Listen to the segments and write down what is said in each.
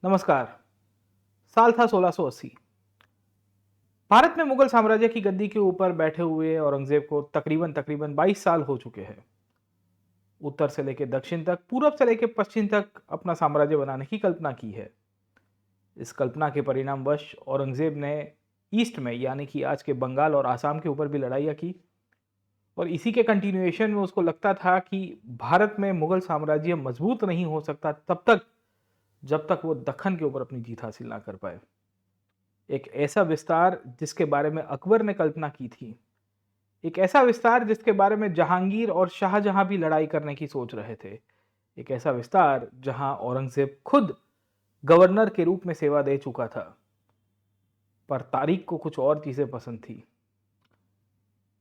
नमस्कार। साल था 1680। भारत में मुगल साम्राज्य की गद्दी के ऊपर बैठे हुए औरंगजेब को तकरीबन तकरीबन 22 साल हो चुके हैं। उत्तर से लेकर दक्षिण तक, पूरब से लेकर पश्चिम तक अपना साम्राज्य बनाने की कल्पना की है। इस कल्पना के परिणामवश औरंगजेब ने ईस्ट में यानी कि आज के बंगाल और आसाम के ऊपर भी लड़ाइयाँ की। और इसी के कंटिन्यूएशन में उसको लगता था कि भारत में मुगल साम्राज्य मजबूत नहीं हो सकता तब तक जब तक वो दक्खन के ऊपर अपनी जीत हासिल ना कर पाए। एक ऐसा विस्तार जिसके बारे में अकबर ने कल्पना की थी, एक ऐसा विस्तार जिसके बारे में जहांगीर और शाहजहां भी लड़ाई करने की सोच रहे थे, एक ऐसा विस्तार जहां औरंगजेब खुद गवर्नर के रूप में सेवा दे चुका था। पर तारीख को कुछ और चीजें पसंद थी।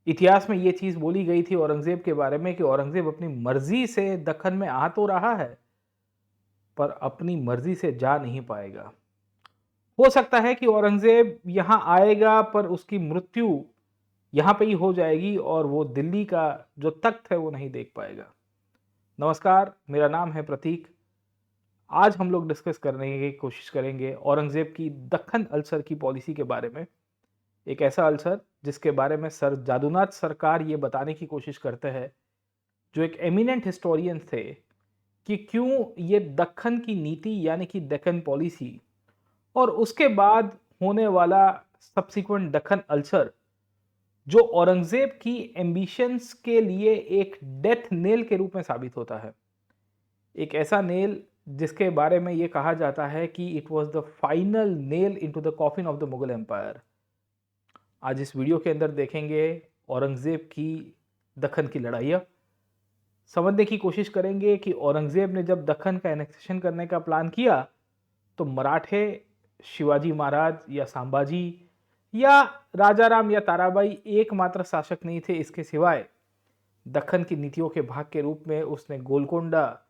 इतिहास में यह चीज बोली गई थी औरंगजेब के बारे में कि औरंगजेब अपनी मर्जी से दक्खन में आ तो रहा है, पर अपनी मर्जी से जा नहीं पाएगा। हो सकता है कि औरंगजेब यहां आएगा पर उसकी मृत्यु यहां पे ही हो जाएगी और वो दिल्ली का जो तख्त है वो नहीं देख पाएगा। नमस्कार, मेरा नाम है प्रतीक। आज हम लोग डिस्कस करने की कोशिश करेंगे औरंगजेब की दक्खन अल्सर की पॉलिसी के बारे में। एक ऐसा अल्सर जिसके बारे में सर जादूनाथ सरकार ये बताने की कोशिश करते हैं, जो एक एमिनेंट हिस्टोरियन थे, कि क्यों ये दक्खन की नीति यानी कि दक्खन पॉलिसी और उसके बाद होने वाला सब्सिक्वेंट दक्खन अल्सर जो औरंगजेब की एम्बिशंस के लिए एक डेथ नेल के रूप में साबित होता है। एक ऐसा नेल जिसके बारे में यह कहा जाता है कि it was the final nail into the coffin of the Mughal empire. आज इस वीडियो के अंदर देखेंगे औरंगजेब की दक्खन की लड़ाइयाँ, समझने की कोशिश करेंगे कि औरंगजेब ने जब दक्खन का एनेक्सेशन करने का प्लान किया तो मराठे, शिवाजी महाराज या संभाजी या राजाराम या ताराबाई एकमात्र शासक नहीं थे। इसके सिवाय दक्खन की नीतियों के भाग के रूप में उसने गोलकोंडा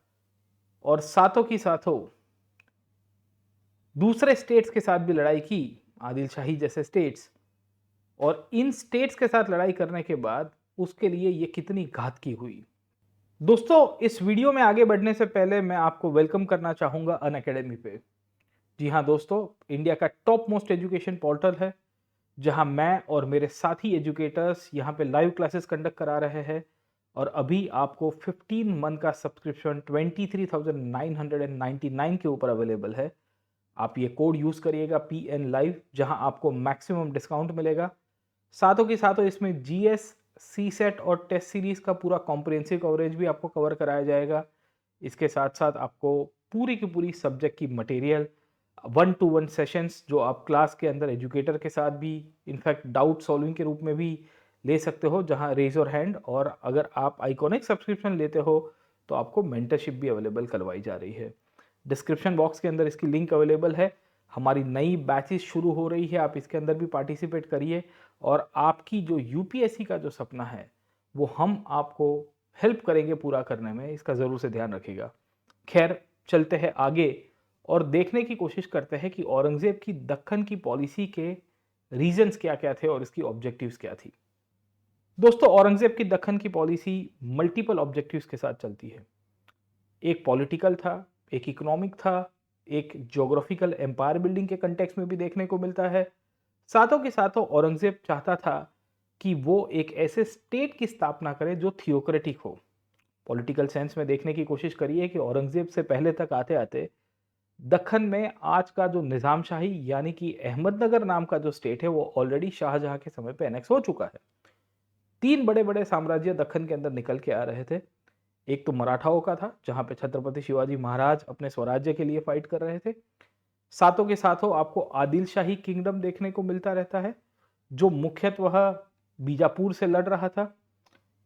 और साथों की साथों दूसरे स्टेट्स के साथ भी लड़ाई की, आदिल शाही जैसे स्टेट्स। और इन स्टेट्स के साथ लड़ाई करने के बाद उसके लिए यह कितनी घातकी हुई। दोस्तों, इस वीडियो में आगे बढ़ने से पहले मैं आपको वेलकम करना चाहूंगा अनअकैडमी पे। जी हाँ दोस्तों, इंडिया का टॉप मोस्ट एजुकेशन पोर्टल है जहां मैं और मेरे साथी एजुकेटर्स यहां पे लाइव क्लासेस कंडक्ट करा रहे हैं। और अभी आपको 15 मंथ का सब्सक्रिप्शन 23,999 के ऊपर अवेलेबल है। आप ये कोड यूज करिएगा PN लाइव, जहां आपको मैक्सिमम डिस्काउंट मिलेगा। साथों के साथों इसमें GS, CSET और टेस्ट सीरीज का पूरा कॉम्प्रिहेंसिव कवरेज भी आपको कवर कराया जाएगा। इसके साथ साथ आपको पूरी की पूरी सब्जेक्ट की मटेरियल, 1-to-1 सेशंस जो आप क्लास के अंदर एजुकेटर के साथ भी इनफैक्ट डाउट सॉल्विंग के रूप में भी ले सकते हो, जहां रेज योर हैंड। और अगर आप आइकॉनिक सब्सक्रिप्शन लेते हो तो आपको मेंटरशिप भी अवेलेबल करवाई जा रही है। डिस्क्रिप्शन बॉक्स के अंदर इसकी लिंक अवेलेबल है। हमारी नई बैचेस शुरू हो रही है, आप इसके अंदर भी पार्टिसिपेट करिए। और आपकी जो UPSC का जो सपना है वो हम आपको हेल्प करेंगे पूरा करने में, इसका ज़रूर से ध्यान रखिएगा। खैर, चलते हैं आगे और देखने की कोशिश करते हैं कि औरंगजेब की दक्खन की पॉलिसी के रीजंस क्या क्या थे और इसकी ऑब्जेक्टिव्स क्या थी। दोस्तों, औरंगजेब की दक्खन की पॉलिसी मल्टीपल ऑब्जेक्टिव्स के साथ चलती है। एक पॉलिटिकल था, एक इकोनॉमिक था, एक ज्योग्राफिकल एम्पायर बिल्डिंग के कंटेक्स्ट में भी देखने को मिलता है। साथों के साथों औरंगजेब चाहता था कि वो एक ऐसे स्टेट की स्थापना करे जो थियोक्रेटिक हो। पॉलिटिकल सेंस में देखने की कोशिश करिए कि औरंगजेब से पहले तक आते आते दक्खन में आज का जो निजाम शाही यानी कि अहमदनगर नाम का जो स्टेट है वो ऑलरेडी शाहजहां के समय पे एनेक्स हो चुका है। तीन बड़े बड़े साम्राज्य दक्खन के अंदर निकल के आ रहे थे। एक तो मराठाओं का था जहां पे छत्रपति शिवाजी महाराज अपने स्वराज्य के लिए फाइट कर रहे थे। साथों के साथों आपको आदिल शाही किंगडम देखने को मिलता रहता है जो मुख्यतः बीजापुर से लड़ रहा था।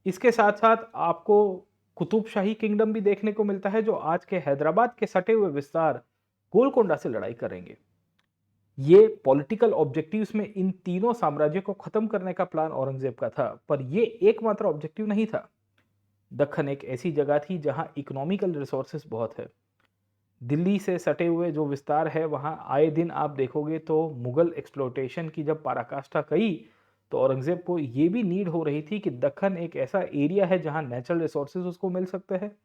इसके साथ साथ आपको कुतुब शाही किंगडम भी देखने को मिलता है जो आज के हैदराबाद के सटे हुए विस्तार गोलकोंडा से लड़ाई करेंगे। ये पॉलिटिकल ऑब्जेक्टिव्स में इन तीनों साम्राज्य को खत्म करने का प्लान औरंगजेब का था, पर यह एकमात्र ऑब्जेक्टिव नहीं था। दक्खन एक ऐसी जगह थी जहां इकोनॉमिकल रिसोर्सेस बहुत है। दिल्ली से सटे हुए जो विस्तार है वहां आए दिन आप देखोगे तो मुगल एक्सप्लोटेशन की जब पराकाष्ठा कही तो औरंगजेब को ये भी नीड हो रही थी कि दक्खन एक ऐसा एरिया है जहां नेचुरल रिसोर्सेज उसको मिल सकते हैं,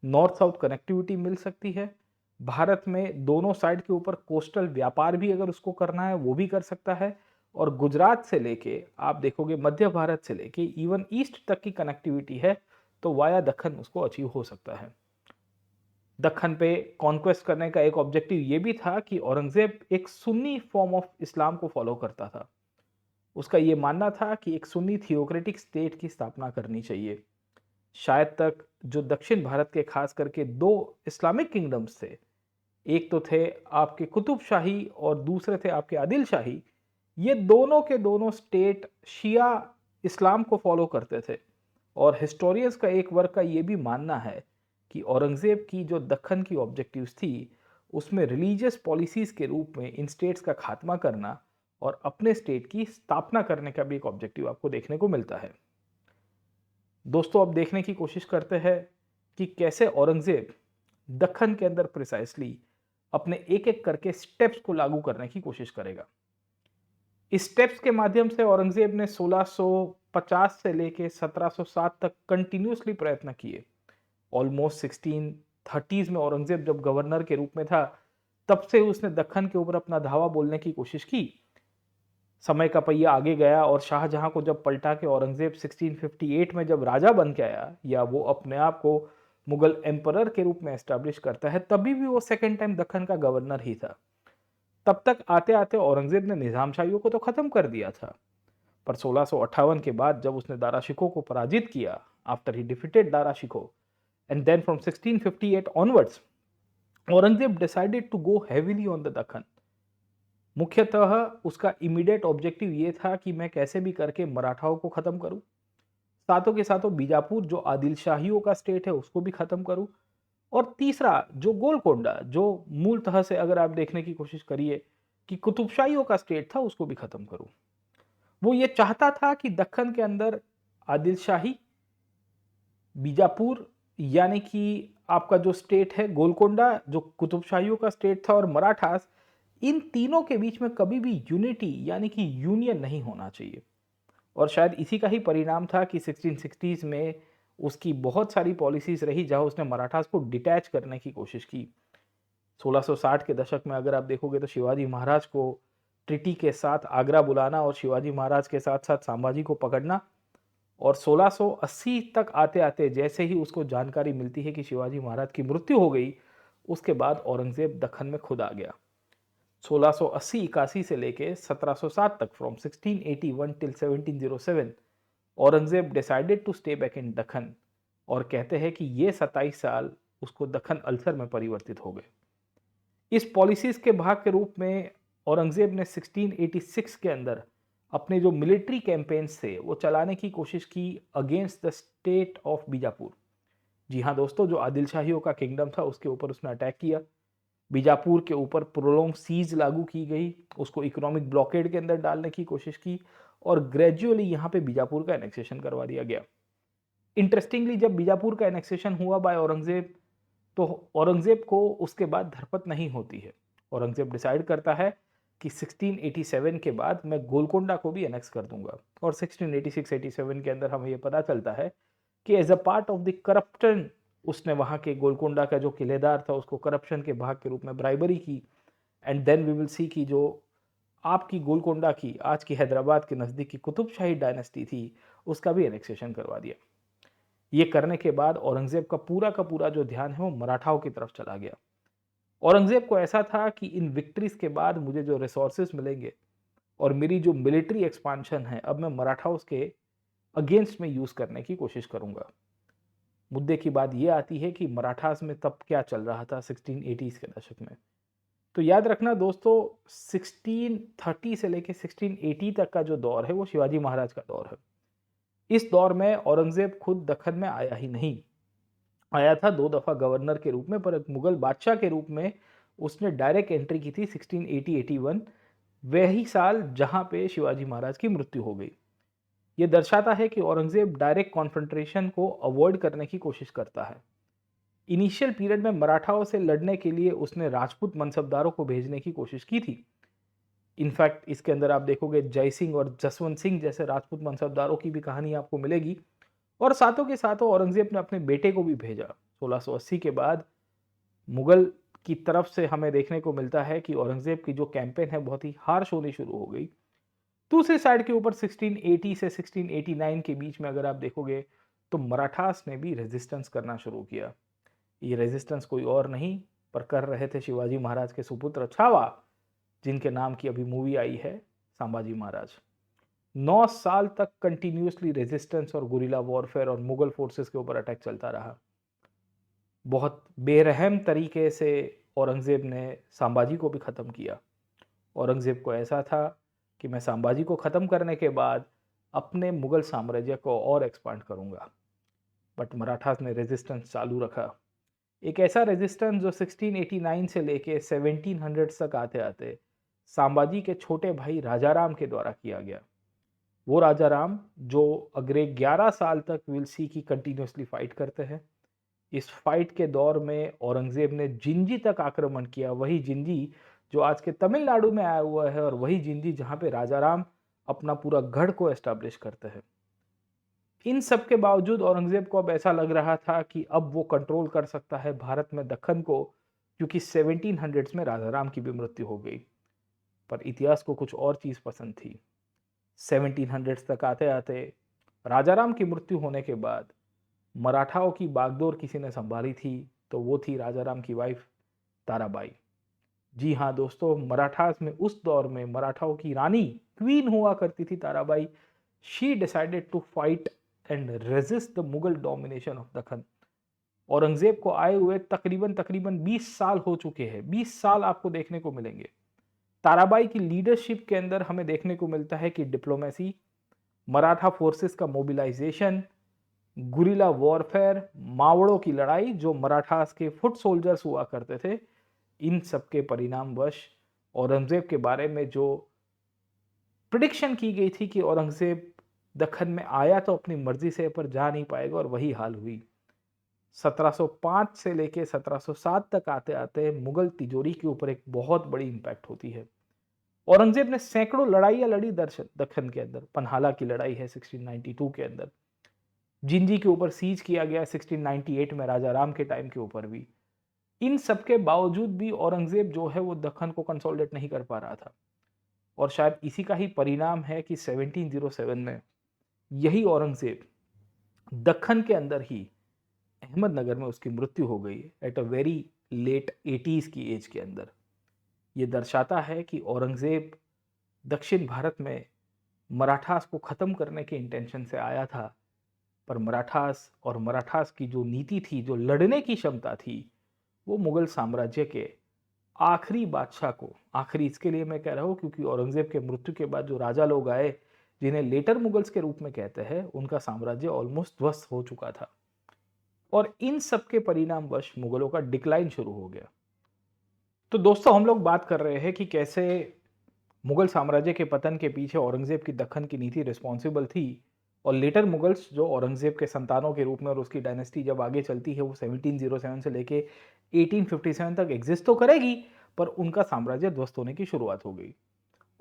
नॉर्थ साउथ कनेक्टिविटी मिल सकती है, भारत में दोनों साइड के ऊपर कोस्टल व्यापार भी अगर उसको करना है वो भी कर सकता है, और गुजरात से लेके आप देखोगे मध्य भारत से लेके इवन ईस्ट तक की कनेक्टिविटी है, तो वाया दक्कन उसको अचीव हो सकता है। दक्कन पे कॉन्क्वेस्ट करने का एक ऑब्जेक्टिव ये भी था कि औरंगजेब एक सुन्नी फॉर्म ऑफ इस्लाम को फॉलो करता था। उसका ये मानना था कि एक सुन्नी थियोक्रेटिक स्टेट की स्थापना करनी चाहिए। शायद तक जो दक्षिण भारत के खास करके दो इस्लामिक किंगडम्स थे, एक तो थे आपके कुतुब शाही और दूसरे थे आपके आदिल शाही, ये दोनों के दोनों स्टेट शिया इस्लाम को फॉलो करते थे। और हिस्टोरियंस का एक वर्ग का ये भी मानना है कि औरंगजेब की जो दक्कन की ऑब्जेक्टिव्स थी, उसमें रिलीजियस पॉलिसीज के रूप में इन स्टेट्स का खात्मा करना और अपने स्टेट की स्थापना करने का भी एक ऑब्जेक्टिव आपको देखने को मिलता है। दोस्तों, अब देखने की कोशिश करते हैं कि कैसे औरंगजेब दक्कन के अंदर प्रिसाइसली अपने एक एक करके स्टेप्स को लागू करने की कोशिश करेगा। इस स्टेप्स के माध्यम से औरंगजेब ने 1650 से लेके 1707 तक कंटिन्यूसली प्रयत्न किए। ऑलमोस्ट 1630s में औरंगजेब जब गवर्नर के रूप में था, तब से उसने दक्कन के ऊपर अपना धावा बोलने की कोशिश की। समय का पहिया आगे गया और शाहजहां को जब पलटा के औरंगजेब 1658 में जब राजा बन के आया, या वो अपने आप को मुगल एम्परर के रूप में एस्टैब्लिश करता है, तभी भी वो सेकेंड टाइम दक्कन का गवर्नर ही था। तब तक आते आते औरंगजेब ने निजामशाहियों को तो खत्म कर दिया था, पर 1658 के बाद जब उसने दारा शिकोह को पराजित किया, after he defeated Dara Shikoh, and then from 1658 onwards Aurangzeb decided to go heavily on the Deccan. मुख्यतः उसका इमीडिएट ऑब्जेक्टिव ये था कि मैं कैसे भी करके मराठाओं को खत्म करूं, साथों के साथों बीजापुर जो आदिल शाहियों का स्टेट है उसको भी खत्म करूं, और तीसरा जो गोलकोंडा, जो मूलतः से अगर आप देखने की कोशिश करिए कि कुतुबशाहियों का स्टेट था, उसको भी खत्म करूं। वो ये चाहता था कि दक्कन के अंदर आदिल शाही, बीजापुर यानी कि आपका जो स्टेट है गोलकोंडा जो कुतुबशाहियों का स्टेट था, और मराठास, इन तीनों के बीच में कभी भी यूनिटी यानी कि यूनियन नहीं होना चाहिए। और शायद इसी का ही परिणाम था कि 1660s में उसकी बहुत सारी पॉलिसीज रही जहां उसने मराठास को डिटैच करने की कोशिश की। 1660 के दशक में अगर आप देखोगे तो शिवाजी महाराज को ट्रिटी के साथ आगरा बुलाना और शिवाजी महाराज के साथ साथ संभाजी को पकड़ना, और 1680 तक आते आते जैसे ही उसको जानकारी मिलती है कि शिवाजी महाराज की मृत्यु हो गई, उसके बाद औरंगजेब दक्कन में खुद आ गया। 1680-81 से लेके 1707 तक, from 1681 till 1707, Aurangzeb decided to stay back in Deccan, और कहते हैं कि ये 27 साल उसको दक्कन अल्सर में परिवर्तित हो गए। इस पॉलिसीज के भाग के रूप में औरंगजेब ने 1686 के अंदर अपने जो मिलिट्री कैंपेन्स थे वो चलाने की कोशिश की against the state of Bijapur. जी हाँ दोस्तों, जो आदिल शाहियों का किंगडम था उसके ऊपर उसने अटैक किया। बीजापुर के ऊपर प्रोलॉन्ग सीज लागू की गई, उसको इकोनॉमिक ब्लॉकेड के अंदर डालने की कोशिश की, और ग्रेजुअली यहाँ पे बीजापुर का एनेक्सेशन करवा दिया गया। इंटरेस्टिंगली, जब बीजापुर का एनेक्सेशन हुआ बाय औरंगजेब, तो औरंगजेब को उसके बाद धरपत नहीं होती है। औरंगजेब डिसाइड करता है कि 1687 के बाद मैं गोलकोंडा को भी एनेक्स कर दूंगा, और 1686-87 के अंदर हमें यह पता चलता है कि as a part of the corruption उसने वहाँ के गोलकोंडा का जो किलेदार था उसको करप्शन के भाग के रूप में ब्राइबरी की। And then we will see कि जो आपकी गोलकोंडा की आज की हैदराबाद के नज़दीक की कुतुबशाही डायनेस्टी थी उसका भी एनेक्सेशन करवा दिया। ये करने के बाद औरंगजेब का पूरा जो ध्यान है वो मराठाओं की तरफ चला गया। औरंगजेब को ऐसा था कि इन विक्ट्रीज के बाद मुझे जो रिसोर्सेज मिलेंगे और मेरी जो मिलिट्री एक्सपांशन है, अब मैं मराठाओं के अगेंस्ट में यूज करने की कोशिश करूंगा। मुद्दे की बात यह आती है कि मराठास में तब क्या चल रहा था 1680s के दशक में। तो याद रखना दोस्तों, 1630 से लेकर 1680 तक का जो दौर है वो शिवाजी महाराज का दौर है। इस दौर में औरंगजेब खुद दक्कन में आया ही नहीं, आया था 2 दफा गवर्नर के रूप में, पर एक मुगल बादशाह के रूप में उसने डायरेक्ट एंट्री की थी 1680-81, वही साल जहां पे शिवाजी महाराज की मृत्यु हो गई। यह दर्शाता है कि औरंगजेब डायरेक्ट कॉन्फ्रंट्रेशन को अवॉइड करने की कोशिश करता है। इनिशियल पीरियड में मराठाओं से लड़ने के लिए उसने राजपूत मनसबदारों को भेजने की कोशिश की थी। इनफैक्ट इसके अंदर आप देखोगे जय सिंह और जसवंत सिंह जैसे राजपूत मनसबदारों की भी कहानी आपको मिलेगी, और साथों के साथों औरंगजेब ने अपने बेटे को भी भेजा। 1680 के बाद मुगल की तरफ से हमें देखने को मिलता है कि औरंगजेब की जो कैंपेन है बहुत ही हार्श होनी शुरू हो गई। दूसरी साइड के ऊपर 1680 से 1689 के बीच में अगर आप देखोगे तो मराठास ने भी रेजिस्टेंस करना शुरू किया। ये रेजिस्टेंस कोई और नहीं पर कर रहे थे शिवाजी महाराज के सुपुत्र छावा, जिनके नाम की अभी मूवी आई है संभाजी महाराज। 9 साल तक कंटिन्यूसली रेजिस्टेंस और गुरिल्ला वॉरफेयर और मुगल फोर्सेस के ऊपर अटैक चलता रहा। बहुत बेरहम तरीके से औरंगजेब ने संभाजी को भी ख़त्म किया। औरंगजेब को ऐसा था कि मैं संभाजी को ख़त्म करने के बाद अपने मुगल साम्राज्य को और एक्सपांड करूंगा, बट मराठास ने रेजिस्टेंस चालू रखा। एक ऐसा रेजिस्टेंस जो 1689 से लेके 1700 तक आते आते संभाजी के छोटे भाई राजाराम के द्वारा किया गया। वो राजाराम जो अगले 11 साल तक विल्सी की कंटिन्यूसली फाइट करते हैं। इस फाइट के दौर में औरंगजेब ने जिंजी तक आक्रमण किया, वही जिंजी जो आज के तमिलनाडु में आया हुआ है और वही जिंजी जहां पे राजाराम अपना पूरा गढ़ को एस्टैब्लिश करते हैं। इन सब के बावजूद औरंगजेब को अब ऐसा लग रहा था कि अब वो कंट्रोल कर सकता है भारत में दक्कन को, क्योंकि 1700s में राजाराम की भी मृत्यु हो गई। पर इतिहास को कुछ और चीज पसंद थी। 1700s तक आते आते राजाराम की मृत्यु होने के बाद मराठाओं की बागडोर किसी ने संभाली थी, तो वो थी राजाराम की वाइफ ताराबाई। जी हाँ दोस्तों, मराठास में उस दौर में मराठाओं की रानी क्वीन हुआ करती थी Tarabai. She decided to fight and resist the Mughal domination of Deccan. Aurangzeb को आए हुए तकरीबन 20 साल हो चुके हैं। 20 साल आपको देखने को मिलेंगे। ताराबाई की लीडरशिप के अंदर हमें देखने को मिलता है कि डिप्लोमेसी, मराठा फोर्सेस का मोबिलाइजेशन, गुरिल्ला वॉरफेयर, मावड़ों की लड़ाई जो मराठास के फुट सोल्जर्स हुआ करते थे, इन सब के परिणामवश औरंगजेब के बारे में जो प्रिडिक्शन की गई थी कि औरंगजेब दक्कन में आया तो अपनी मर्जी से पर जा नहीं पाएगा, और वही हाल हुई। 1705 से लेके 1707 तक आते आते मुगल तिजोरी के ऊपर एक बहुत बड़ी इंपैक्ट होती है। औरंगजेब ने सैकड़ों लड़ाइयां लड़ी दक्कन के अंदर। पन्हाला की लड़ाई है 1692 के अंदर, जिंजी के ऊपर सीज किया गया 1698 में राजाराम के टाइम के ऊपर भी। इन सब के बावजूद भी औरंगजेब जो है वो दक्कन को कंसोलिडेट नहीं कर पा रहा था, और शायद इसी का ही परिणाम है कि 1707 में यही औरंगजेब दक्कन के अंदर ही अहमदनगर में उसकी मृत्यु हो गई at a very late 80s की एज के अंदर। ये दर्शाता है कि औरंगजेब दक्षिण भारत में मराठास को ख़त्म करने के इंटेंशन से आया था, पर मराठास और मराठास की जो नीति थी, जो लड़ने की क्षमता थी, वो मुगल साम्राज्य के आखिरी बादशाह को, आखिरी इसके लिए मैं कह रहा हूँ क्योंकि औरंगजेब के मृत्यु के बाद जो राजा लोग आए जिन्हें लेटर मुगल्स के रूप में कहते हैं, उनका साम्राज्य ऑलमोस्ट ध्वस्त हो चुका था, और इन सब के परिणामवश मुगलों का डिक्लाइन शुरू हो गया। तो दोस्तों, हम लोग बात कर रहे हैं कि कैसे मुगल साम्राज्य के पतन के पीछे औरंगजेब की दक्कन की नीति रिस्पॉन्सिबल थी, और लेटर मुगल्स जो औरंगजेब के संतानों के रूप में और उसकी डायनेस्टी जब आगे चलती है वो 1707 से लेके 1857 तक एग्जिस्ट तो करेगी, पर उनका साम्राज्य ध्वस्त होने की शुरुआत हो गई।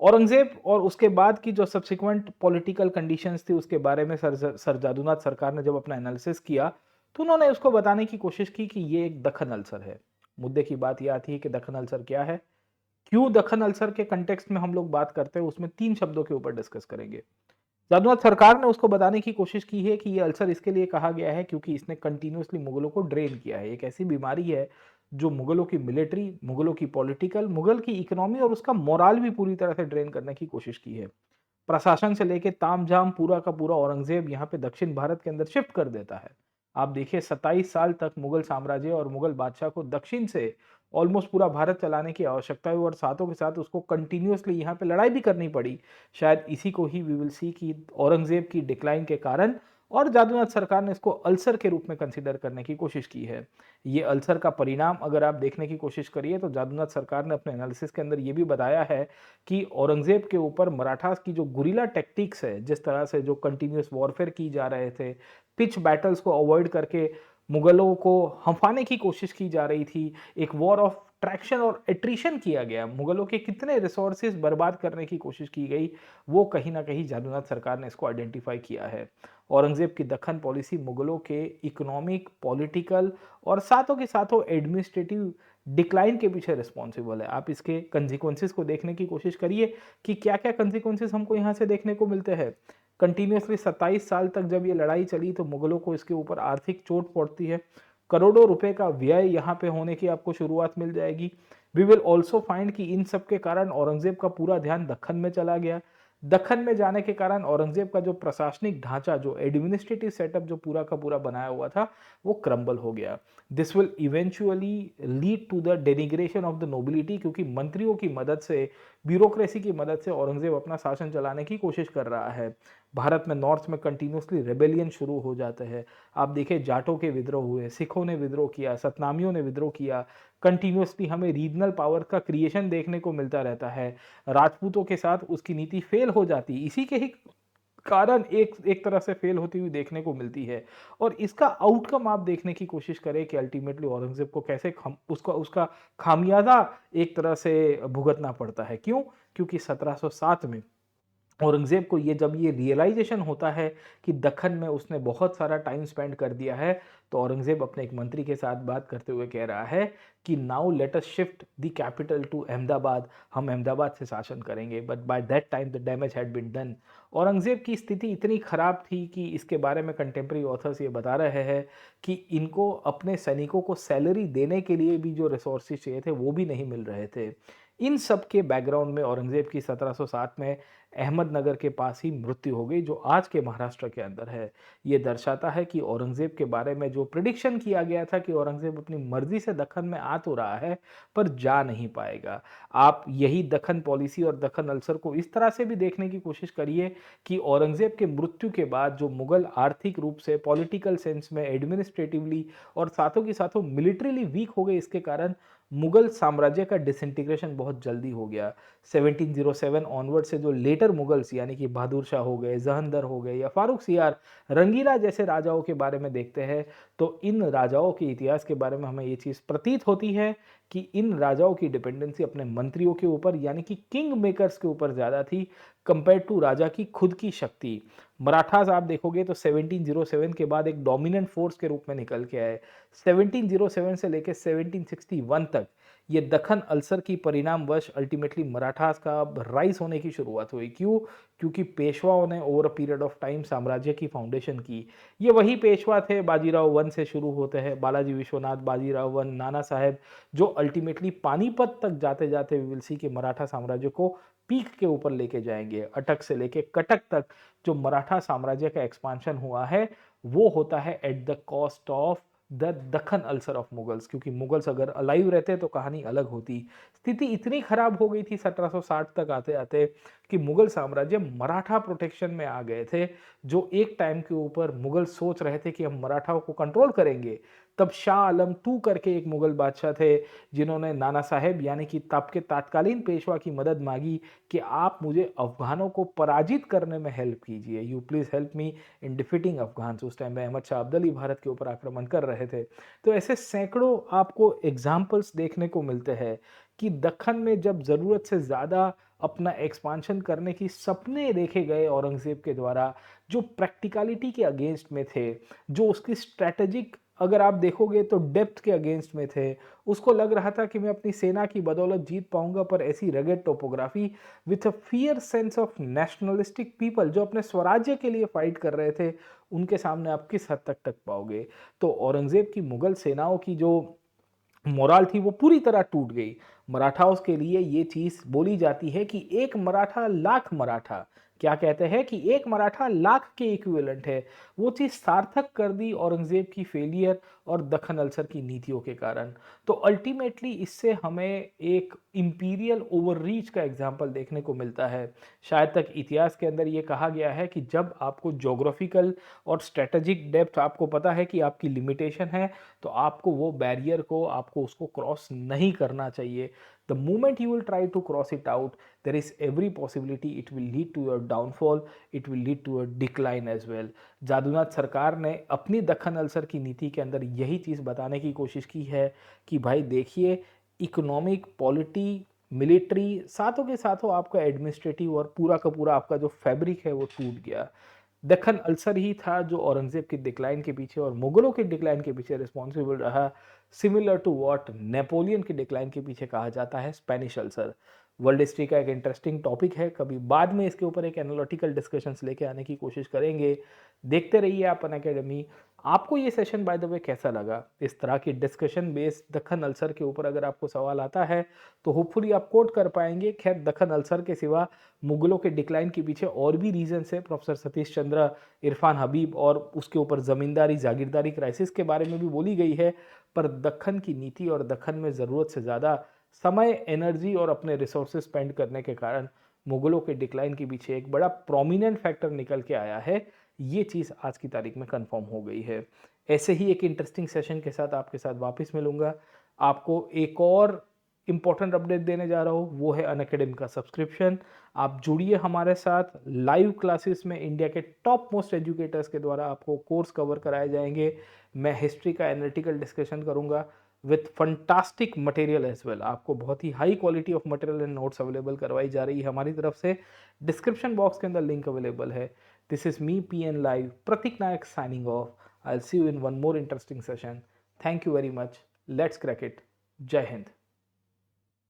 औरंगजेब और उसके बाद की जो सब्सिक्वेंट पॉलिटिकल कंडीशंस थी उसके बारे में सर जादूनाथ सरकार ने जब अपना एनालिसिस किया तो उन्होंने उसको बताने की कोशिश की कि ये एक दक्कन अल्सर है। मुद्दे की बात यह आती है कि दक्कन अल्सर क्या है, क्यों दक्कन अल्सर के कंटेक्स्ट में हम लोग बात करते हैं, उसमें 3 शब्दों के ऊपर डिस्कस करेंगे। जादूनाथ सरकार ने उसको बताने की कोशिश की है कि ये अल्सर इसके लिए कहा गया है क्योंकि इसने कंटिन्यूसली मुगलों को ड्रेन किया है। एक ऐसी बीमारी है जो मुगलों की मिलिट्री, मुगलों की पॉलिटिकल, मुगल की इकोनॉमी और उसका मोराल भी पूरी तरह से ड्रेन करने की कोशिश की है। प्रशासन से लेके तामझाम पूरा का पूरा औरंगजेब यहाँ पे दक्षिण भारत के अंदर शिफ्ट कर देता है। आप देखिए 27 साल तक मुगल साम्राज्य और मुगल बादशाह को दक्षिण से ऑलमोस्ट पूरा भारत चलाने की आवश्यकता है, और साथों के साथ उसको कंटिन्यूसली यहाँ पे लड़ाई भी करनी पड़ी। शायद इसी को ही वी विल सी कि औरंगजेब की डिक्लाइन के कारण, और जादूनाथ सरकार ने इसको अल्सर के रूप में कंसीडर करने की कोशिश की है। ये अल्सर का परिणाम अगर आप देखने की कोशिश करिए तो जादूनाथ सरकार ने अपने एनालिसिस के अंदर ये भी बताया है कि औरंगजेब के ऊपर मराठास की जो गुरिल्ला टैक्टिक्स है, जिस तरह से जो कंटिन्यूस वॉरफेयर की जा रहे थे, पिच बैटल्स को अवॉइड करके मुगलों को हंफाने की कोशिश की जा रही थी, एक वॉर ऑफ ट्रैक्शन और एट्रिशन किया गया, मुगलों के कितने रिसोर्सेज बर्बाद करने की कोशिश की गई, वो कहीं ना कहीं जादूनाथ सरकार ने इसको आइडेंटिफाई किया है। औरंगजेब की दक्कन पॉलिसी मुगलों के इकोनॉमिक, पॉलिटिकल और साथों के साथों एडमिनिस्ट्रेटिव डिक्लाइन के पीछे रिस्पॉन्सिबल है। आप इसके कंसिक्वेंसेस को देखने की कोशिश करिए कि क्या क्या कंसिक्वेंसेस हमको यहाँ से देखने को मिलते हैं। कंटिन्यूसली 27 साल तक जब ये लड़ाई चली तो मुगलों को इसके ऊपर आर्थिक चोट पड़ती है, करोड़ों रुपए का व्यय यहाँ पे होने की आपको शुरुआत मिल जाएगी। वी विल ऑल्सो फाइंड कि इन सब के कारण औरंगजेब का पूरा ध्यान दक्खन में चला गया। दक्खन में जाने के कारण औरंगजेब का जो प्रशासनिक ढांचा, जो एडमिनिस्ट्रेटिव सेटअप जो पूरा का पूरा बनाया हुआ था, वो क्रम्बल हो गया। This will eventually lead to the denigration of the nobility, क्योंकि मंत्रियों की मदद से, ब्यूरोक्रेसी की मदद से औरंगजेब अपना शासन चलाने की कोशिश कर रहा है। भारत में नॉर्थ में कंटिन्यूसली रेबेलियन शुरू हो जाते हैं। आप देखिए, जाटों के विद्रोह हुए, सिखों ने विद्रोह किया, सतनामियों ने विद्रोह किया। कंटिन्यूसली हमें रीजनल पावर का क्रिएशन देखने को मिलता रहता है। राजपूतों के साथ उसकी नीति फेल हो जाती, इसी के ही कारण एक एक तरह से फेल होती हुई देखने को मिलती है। और इसका आउटकम आप देखने की कोशिश करें कि अल्टीमेटली औरंगजेब को कैसे उसका उसका खामियाजा एक तरह से भुगतना पड़ता है। क्यों? क्योंकि 1707 में औरंगजेब को जब ये रियलाइजेशन होता है कि दक्खन में उसने बहुत सारा टाइम स्पेंड कर दिया है, तो औरंगजेब अपने एक मंत्री के साथ बात करते हुए कह रहा है कि now let us shift the capital to Ahmedabad. हम अहमदाबाद से शासन करेंगे। But by that time the damage had been done. Aurangzeb की स्थिति इतनी खराब थी कि इसके बारे में कंटेम्प्रेरी ऑथर्स ये बता रहे हैं कि इनको अपने सैनिकों को सैलरी देने के लिए भी जो रिसोर्सेज चाहिए थे वो भी नहीं मिल रहे थे। इन सब के बैकग्राउंड में औरंगजेब की 1707 में अहमदनगर के पास ही मृत्यु हो गई, जो आज के महाराष्ट्र के अंदर है। ये दर्शाता है कि औरंगजेब के बारे में जो प्रिडिक्शन किया गया था कि औरंगजेब अपनी मर्जी से दक्खन में आ तो रहा है पर जा नहीं पाएगा। आप यही दक्खन पॉलिसी और दक्खन अल्सर को इस तरह से भी देखने की कोशिश करिए कि औरंगजेब के मृत्यु के बाद जो मुगल आर्थिक रूप से, पॉलिटिकल सेंस में, एडमिनिस्ट्रेटिवली और साथों के साथों मिलिट्रीली वीक हो गए, इसके कारण मुगल साम्राज्य का डिसइंटीग्रेशन बहुत जल्दी हो गया। 1707 ऑनवर्ड से जो लेटर मुगल्स यानी कि बहादुर शाह हो गए, जहंदर हो गए या फारूक सियार, रंगीला जैसे राजाओं के बारे में देखते हैं, तो इन राजाओं के इतिहास के बारे में हमें ये चीज़ प्रतीत होती है कि इन राजाओं की डिपेंडेंसी अपने मंत्रियों के ऊपर यानी कि किंग मेकर्स के ऊपर ज़्यादा थी कंपेयर टू राजा की खुद की शक्ति। मराठास आप देखोगे तो 1707 के बाद एक डोमिनेंट फोर्स के रूप में निकल के आए। 1707 से लेकर 1761 तक ये दक्खन अल्सर की परिणामवश अल्टीमेटली मराठास का राइज होने की शुरुआत हुई। क्यों? क्योंकि पेशवाओं ने over a period of time साम्राज्य की फाउंडेशन की। ये वही पेशवा थे, बाजीराव वन से शुरू होते हैं, बालाजी विश्वनाथ, बाजीराव वन, नाना साहेब, जो अल्टीमेटली पानीपत तक जाते जाते वी विल सी कि मराठा साम्राज्य को पीक के ऊपर लेके जाएंगे। अटक से लेके कटक तक जो मराठा साम्राज्य का एक्सपांशन हुआ है वो होता है at the cost of the Deccan ulcer of Mughals. क्योंकि मुगल्स अगर अलाइव रहते तो कहानी अलग होती। स्थिति इतनी खराब हो गई थी 1760 तक आते आते कि मुगल साम्राज्य मराठा प्रोटेक्शन में आ गए थे। जो एक टाइम के ऊपर मुगल सोच रहे थे कि हम मराठाओं को कंट्रोल करेंगे, तब शाह आलम टू करके एक मुगल बादशाह थे जिन्होंने नाना साहेब यानी कि तब के तात्कालीन पेशवा की मदद मांगी कि आप मुझे अफगानों को पराजित करने में हेल्प कीजिए, you please help me in defeating Afghan. उस टाइम में अहमद शाह अब्दाली भारत के ऊपर आक्रमण कर रहे थे। तो ऐसे सैकड़ों आपको एग्जाम्पल्स देखने को मिलते हैं कि दक्खन में जब ज़रूरत से ज़्यादा अपना एक्सपांशन करने की सपने देखे गए औरंगज़ेब के द्वारा, जो प्रैक्टिकलिटी के अगेंस्ट में थे, जो उसकी स्ट्रैटेजिक अगर आप देखोगे तो डेप्थ के अगेंस्ट में थे। उसको लग रहा था कि मैं अपनी सेना की बदौलत जीत पाऊंगा, पर ऐसी rugged topography with a fear sense of nationalistic people जो अपने स्वराज्य के लिए फाइट कर रहे थे, उनके सामने आप किस हद तक टक पाओगे। तो औरंगज़ेब की मुगल सेनाओं की जो मोराल थी वो पूरी तरह टूट गई। मराठाओं के लिए ये चीज बोली जाती है कि एक मराठा लाख मराठा, क्या कहते हैं कि एक मराठा लाख के इक्विवेलेंट है। वो चीज सार्थक कर दी औरंगजेब की फेलियर और दक्खन अल्सर की नीतियों के कारण। तो अल्टीमेटली इससे हमें एक इंपीरियल ओवररीच का एग्जाम्पल देखने को मिलता है। शायद तक इतिहास के अंदर ये कहा गया है कि जब आपको जोग्राफिकल और स्ट्रेटेजिक डेप्थ आपको पता है कि आपकी लिमिटेशन है, तो आपको वो बैरियर को, आपको उसको क्रॉस नहीं करना चाहिए। The moment you will try to cross it out, there is every possibility it will lead to your downfall, it will lead to a decline as well. Jadunath Sarkar ने अपनी दक्खन अल्सर की नीति के अंदर यही चीज़ बताने की कोशिश की है कि भाई देखिए, इकोनॉमिक, पॉलिटी, मिलिट्री, साथों के साथों आपका एडमिनिस्ट्रेटिव और पूरा का पूरा आपका जो फैब्रिक है वो टूट गया। दक्खन अल्सर ही था जो औरंगजेब की डिक्लाइन के पीछे और मुगलों के डिक्लाइन के पीछे रिस्पॉन्सिबल रहा, सिमिलर टू व्हाट नेपोलियन के डिक्लाइन के पीछे कहा जाता है स्पेनिश अल्सर। वर्ल्ड हिस्ट्री का एक इंटरेस्टिंग टॉपिक है, कभी बाद में इसके ऊपर एक एनालिटिकल डिस्कशंस लेके आने की कोशिश करेंगे। देखते रहिए आप अनअकैडमी। आपको ये सेशन बाय द वे कैसा लगा? इस तरह की डिस्कशन बेस्ड दक्खन अल्सर के ऊपर अगर आपको सवाल आता है तो होपफुली आप कोट कर पाएंगे। खैर, दक्खन अल्सर के सिवा मुगलों के डिक्लाइन के पीछे और भी रीजंस है, प्रोफेसर सतीश चंद्र, इरफान हबीब और उसके ऊपर ज़मींदारी जागीरदारी क्राइसिस के बारे में भी बोली गई है। पर दक्खन की नीति और दक्खन में ज़रूरत से ज़्यादा समय, एनर्जी और अपने रिसोर्सेज स्पेंड करने के कारण मुगलों के डिक्लाइन के पीछे एक बड़ा प्रोमिनेंट फैक्टर निकल के आया है। ये चीज़ आज की तारीख में कंफर्म हो गई है। ऐसे ही एक इंटरेस्टिंग सेशन के साथ आपके साथ वापस मिलूंगा। आपको एक और इंपॉर्टेंट अपडेट देने जा रहा हूँ, वो है अनअकैडमी का सब्सक्रिप्शन। आप जुड़िए हमारे साथ। लाइव क्लासेस में इंडिया के टॉप मोस्ट एजुकेटर्स के द्वारा आपको कोर्स कवर कराए जाएंगे। मैं हिस्ट्री का एनालिटिकल डिस्कशन करूंगा with fantastic material as well. आपको बहुत ही high quality of material and notes available करवाई जा रही है हमारी तरफ से। डिस्क्रिप्शन बॉक्स के अंदर लिंक अवेलेबल है। This is me P N live, Prateek Nayak signing off. I will see you in one more interesting session. Thank you very much. Let's crack it. Jai Hind.